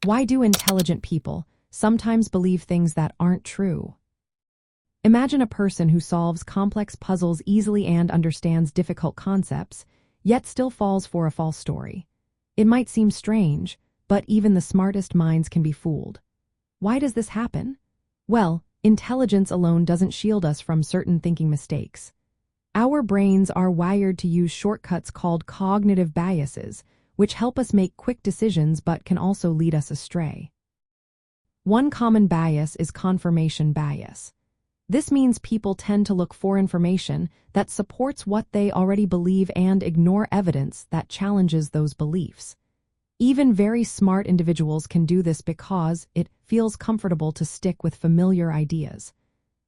Why do intelligent people sometimes believe things that aren't true? Imagine a person who solves complex puzzles easily and understands difficult concepts, yet still falls for a false story. It might seem strange, but even the smartest minds can be fooled. Why does this happen? Well, intelligence alone doesn't shield us from certain thinking mistakes. Our brains are wired to use shortcuts called cognitive biases, which help us make quick decisions but can also lead us astray. One common bias is confirmation bias. This means people tend to look for information that supports what they already believe and ignore evidence that challenges those beliefs. Even very smart individuals can do this because it feels comfortable to stick with familiar ideas.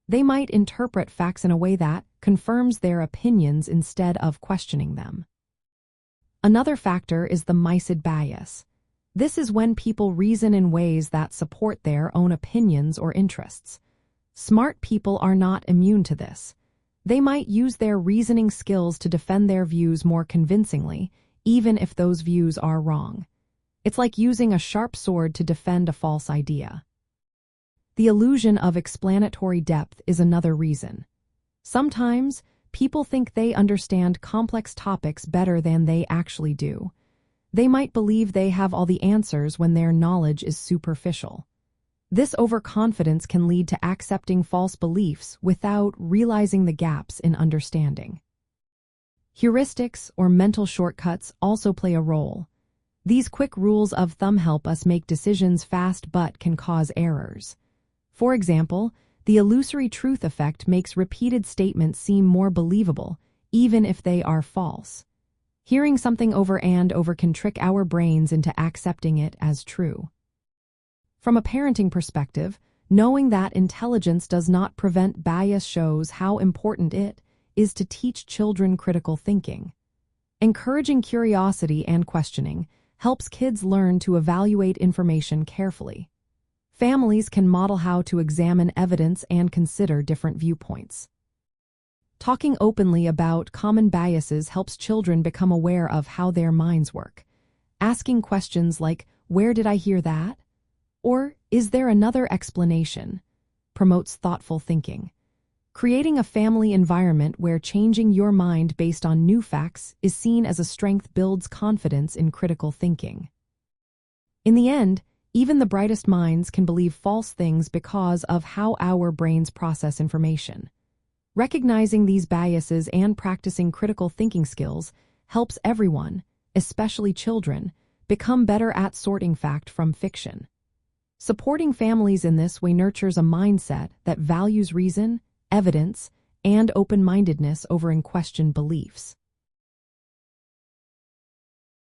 They might interpret facts in a way that confirms their opinions instead of questioning them. Another factor is the mysid bias. This is when people reason in ways that support their own opinions or interests. Smart people are not immune to this. They might use their reasoning skills to defend their views more convincingly, even if those views are wrong. It's like using a sharp sword to defend a false idea. The illusion of explanatory depth is another reason. Sometimes, people think they understand complex topics better than they actually do. They might believe they have all the answers when their knowledge is superficial. This overconfidence can lead to accepting false beliefs without realizing the gaps in understanding. Heuristics, or mental shortcuts, also play a role. These quick rules of thumb help us make decisions fast but can cause errors. For example, the illusory truth effect makes repeated statements seem more believable, even if they are false. Hearing something over and over can trick our brains into accepting it as true. From a parenting perspective, knowing that intelligence does not prevent bias shows how important it is to teach children critical thinking. Encouraging curiosity and questioning helps kids learn to evaluate information carefully. Families can model how to examine evidence and consider different viewpoints. Talking openly about common biases helps children become aware of how their minds work. Asking questions like, "Where did I hear that?" or "Is there another explanation?" promotes thoughtful thinking. Creating a family environment where changing your mind based on new facts is seen as a strength builds confidence in critical thinking. In the end, even the brightest minds can believe false things because of how our brains process information. Recognizing these biases and practicing critical thinking skills helps everyone, especially children, become better at sorting fact from fiction. Supporting families in this way nurtures a mindset that values reason, evidence, and open-mindedness over unquestioned beliefs.